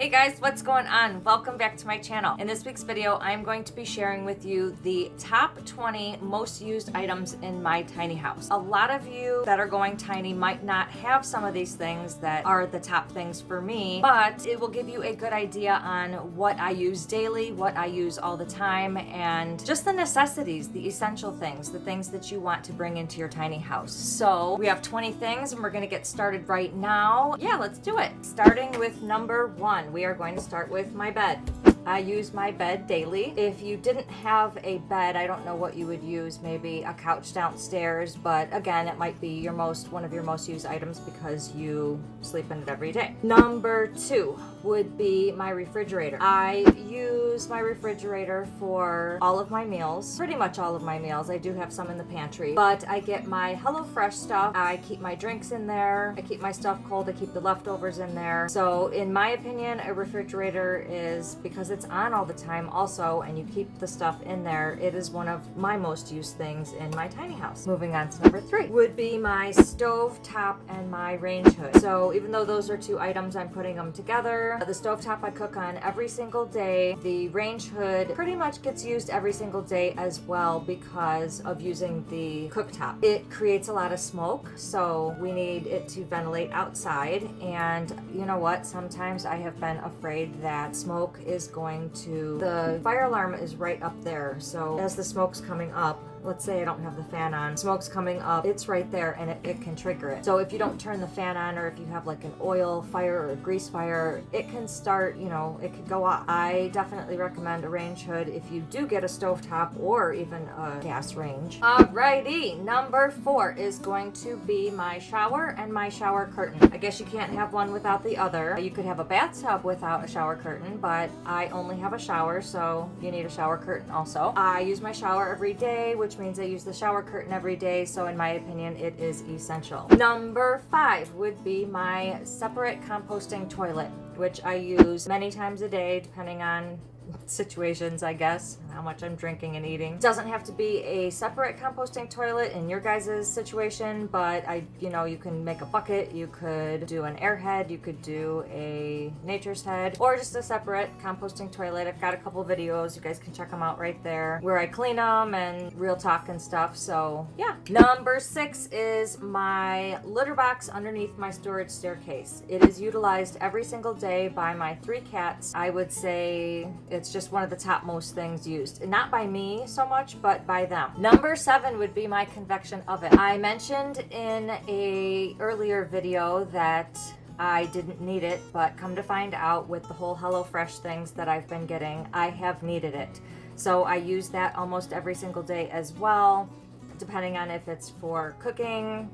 Hey guys, what's going on? Welcome back to my channel. In this week's video, I'm going to be sharing with you the top 20 most used items in my tiny house. A lot of you that are going tiny might not have some of these things that are the top things for me, but it will give you a good idea on what I use daily, what I use all the time, and just the necessities, the essential things, the things that you want to bring into your tiny house. So we have 20 things and we're gonna get started right now. Yeah, let's do it. Starting with number 1. We are going to start with my bed. I use my bed daily. If you didn't have a bed, I don't know what you would use, maybe a couch downstairs, but again, it might be one of your most used items because you sleep in it every day. Number 2 would be my refrigerator. I use my refrigerator for all of my meals, pretty much all of my meals. I do have some in the pantry, but I get my HelloFresh stuff. I keep my drinks in there. I keep my stuff cold. I keep the leftovers in there. So in my opinion, a refrigerator is, because it's on all the time also, and you keep the stuff in there, it is one of my most used things in my tiny house. Moving on to number 3 would be my stove top and my range hood. So even though those are two items, I'm putting them together. The stove top I cook on every single day. The range hood pretty much gets used every single day as well because of using the cooktop. It creates a lot of smoke, so we need it to ventilate outside, and you know what? Sometimes I have been afraid that smoke is going to, the fire alarm is right up there, so as the smoke's coming up, let's say I don't have the fan on, smoke's coming up, it's right there and it can trigger it. So if you don't turn the fan on, or if you have like an oil fire or a grease fire, it can start, it could go off. I definitely recommend a range hood if you do get a stovetop or even a gas range. Alrighty, number 4 is going to be my shower and my shower curtain. I guess you can't have one without the other. You could have a bathtub without a shower curtain, but I only have a shower, so you need a shower curtain also. I use my shower every day, which means I use the shower curtain every day, so in my opinion it is essential. Number 5 would be my Separett composting toilet, which I use many times a day depending on situations, I guess, how much I'm drinking and eating. It doesn't have to be a Separett composting toilet in your guys' situation, but you can make a bucket, you could do an airhead, you could do a nature's head, or just a Separett composting toilet. I've got a couple videos, you guys can check them out right there, where I clean them and real talk and stuff, so yeah. Number 6 is my litter box underneath my storage staircase. It is utilized every single day by my 3 cats. I would say it's just one of the top most things used. Not by me so much, but by them. Number 7 would be my convection oven. I mentioned in a earlier video that I didn't need it, but come to find out with the whole HelloFresh things that I've been getting, I have needed it. So I use that almost every single day as well, depending on if it's for cooking,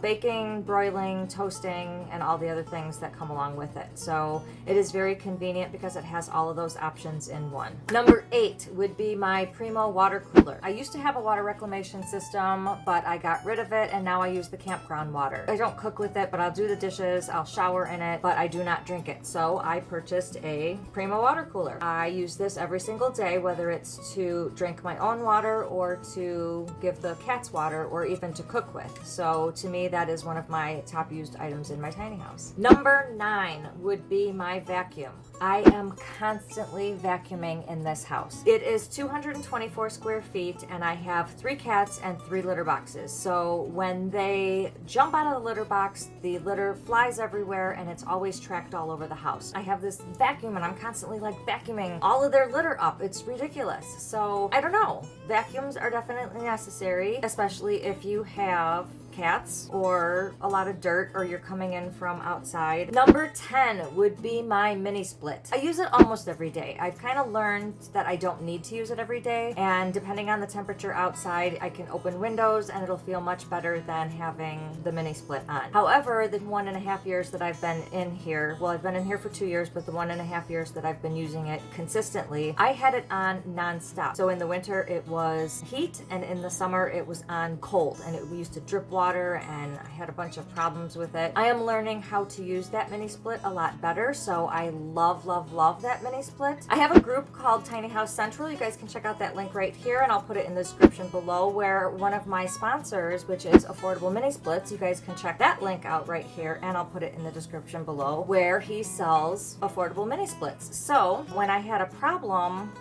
baking, broiling, toasting, and all the other things that come along with it. So it is very convenient because it has all of those options in one. Number 8 would be my Primo water cooler. I used to have a water reclamation system, but I got rid of it, and now I use the campground water. I don't cook with it, but I'll do the dishes, I'll shower in it, but I do not drink it. So I purchased a Primo water cooler. I use this every single day, whether it's to drink my own water or to give the cats water or even to cook with. So to me, that is one of my top used items in my tiny house. Number 9 would be my vacuum. I am constantly vacuuming in this house. It is 224 square feet, and I have 3 cats and 3 litter boxes. So when they jump out of the litter box, the litter flies everywhere, and it's always tracked all over the house. I have this vacuum, and I'm constantly vacuuming all of their litter up. It's ridiculous. So I don't know. Vacuums are definitely necessary, especially if you have cats or a lot of dirt, or you're coming in from outside. Number 10 would be my mini split. I use it almost every day. I've kind of learned that I don't need to use it every day, and depending on the temperature outside, I can open windows and it'll feel much better than having the mini split on. However, the 1.5 years that I've been in here, well, I've been in here for 2 years, but the 1.5 years that I've been using it consistently, I had it on non-stop. So in the winter it was heat, and in the summer it was on cold, and it used to drip water, and I had a bunch of problems with it. I am learning how to use that mini split a lot better, so I love love, love, love that mini split. I have a group called Tiny House Central. You guys can check out that link right here, and I'll put it in the description below, where one of my sponsors, which is Affordable Mini Splits, you guys can check that link out right here, and I'll put it in the description below, where he sells affordable mini splits. So when I had a problem,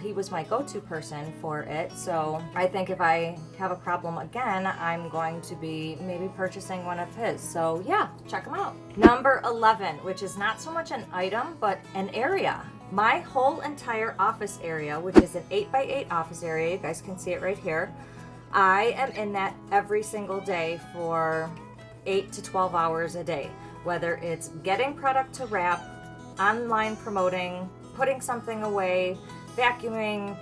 he was my go-to person for it. So I think if I have a problem again, I'm going to be maybe purchasing one of his. So yeah, check them out. Number 11, which is not so much an item, but an area. My whole entire office area, which is an 8x8 office area, you guys can see it right here. I am in that every single day for 8 to 12 hours a day, whether it's getting product to wrap, online promoting, putting something away, vacuuming,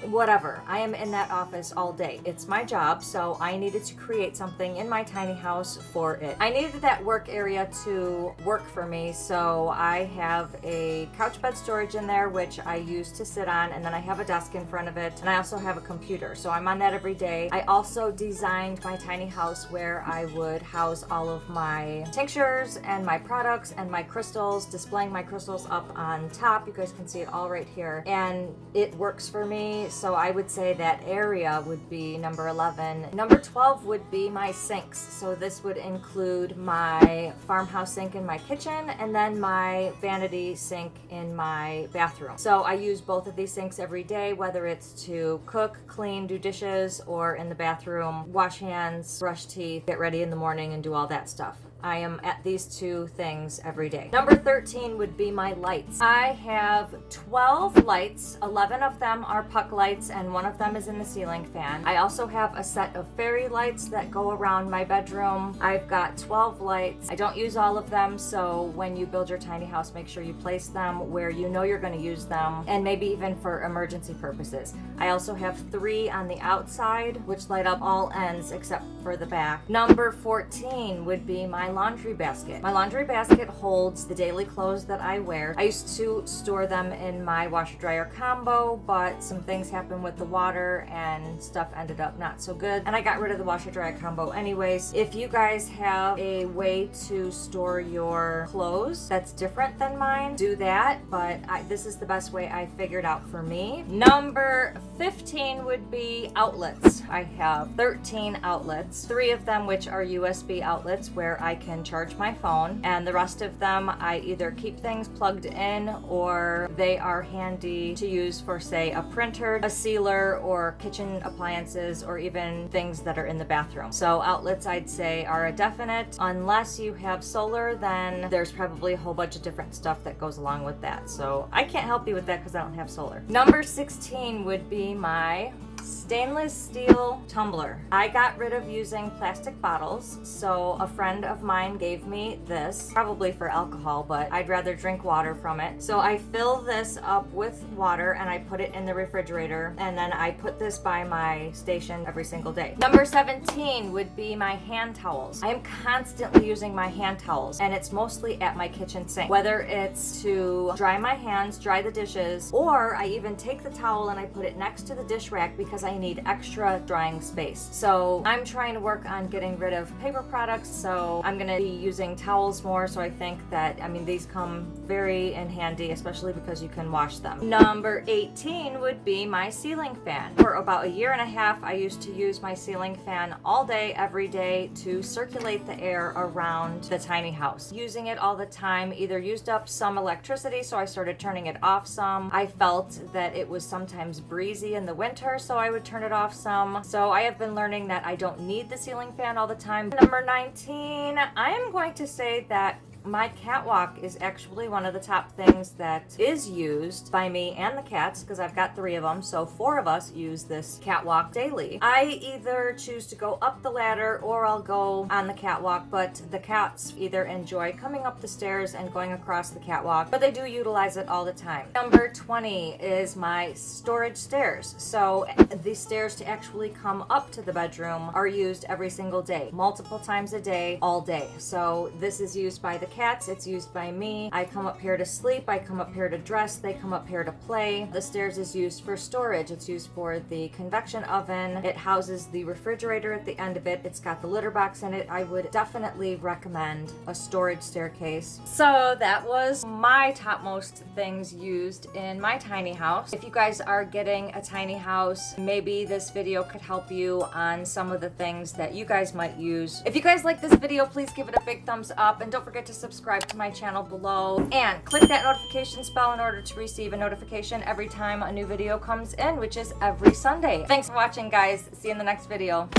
whatever. I am in that office all day. It's my job, so I needed to create something in my tiny house for it. I needed that work area to work for me, so I have a couch bed storage in there, which I use to sit on, and then I have a desk in front of it, and I also have a computer, so I'm on that every day. I also designed my tiny house where I would house all of my tinctures and my products and my crystals, displaying my crystals up on top. You guys can see it all right here, and it works for me. So I would say that area would be number 11. Number 12 would be my sinks. So this would include my farmhouse sink in my kitchen and then my vanity sink in my bathroom. So I use both of these sinks every day, whether it's to cook, clean, do dishes, or in the bathroom, wash hands, brush teeth, get ready in the morning, and do all that stuff. I am at these two things every day. Number 13 would be my lights. I have 12 lights. 11 of them are puck lights and one of them is in the ceiling fan. I also have a set of fairy lights that go around my bedroom. I've got 12 lights. I don't use all of them, so when you build your tiny house, make sure you place them where you know you're going to use them, and maybe even for emergency purposes. I also have 3 on the outside, which light up all ends except for the back. Number 14 would be my laundry basket. My laundry basket holds the daily clothes that I wear. I used to store them in my washer dryer combo, but some things happened with the water and stuff ended up not so good, and I got rid of the washer dryer combo anyways. If you guys have a way to store your clothes that's different than mine, do that, but this is the best way I figured out for me. Number 15 would be outlets. I have 13 outlets, 3 of them which are USB outlets where I can charge my phone, and the rest of them I either keep things plugged in or they are handy to use for, say, a printer, a sealer, or kitchen appliances, or even things that are in the bathroom. So outlets, I'd say, are a definite. Unless you have solar, then there's probably a whole bunch of different stuff that goes along with that. So I can't help you with that because I don't have solar. Number 16 would be my stainless steel tumbler. I got rid of using plastic bottles, so a friend of mine gave me this, probably for alcohol, but I'd rather drink water from it. So I fill this up with water and I put it in the refrigerator, and then I put this by my station every single day. Number 17 would be my hand towels. I am constantly using my hand towels, and it's mostly at my kitchen sink, whether it's to dry my hands, dry the dishes, or I even take the towel and I put it next to the dish rack because I need extra drying space. So I'm trying to work on getting rid of paper products, so I'm gonna be using towels more. So I think that, these come very in handy, especially because you can wash them. Number 18 would be my ceiling fan. For about a year and a half, I used to use my ceiling fan all day, every day, to circulate the air around the tiny house. Using it all the time either used up some electricity, so I started turning it off some. I felt that it was sometimes breezy in the winter, so I would turn it off some. So I have been learning that I don't need the ceiling fan all the time. Number 19, I am going to say that my catwalk is actually one of the top things that is used by me and the cats, because I've got 3 of them, so 4 of us use this catwalk daily. I either choose to go up the ladder or I'll go on the catwalk, but the cats either enjoy coming up the stairs and going across the catwalk, but they do utilize it all the time. Number 20 is my storage stairs. So the stairs to actually come up to the bedroom are used every single day, multiple times a day, all day. So this is used by the cats, it's used by me. I come up here to sleep, I come up here to dress, they come up here to play. The stairs is used for storage. It's used for the convection oven. It houses the refrigerator at the end of it. It's got the litter box in it. I would definitely recommend a storage staircase. So that was my topmost things used in my tiny house. If you guys are getting a tiny house, maybe this video could help you on some of the things that you guys might use. If you guys like this video, please give it a big thumbs up and don't forget to subscribe to my channel below and click that notification bell in order to receive a notification every time a new video comes in, which is every Sunday. Thanks for watching, guys. See you in the next video.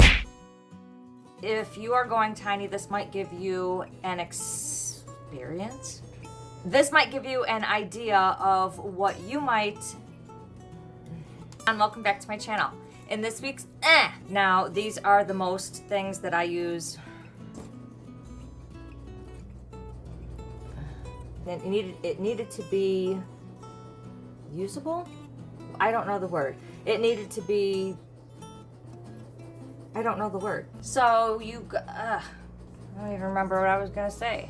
If you are going tiny, this might give you an experience. This might give you an idea of what you might. And welcome back to my channel. In this week's now, these are the most things that I use. It needed to be usable. I don't know the word. It needed to be. I don't know the word. So I don't even remember what I was gonna say.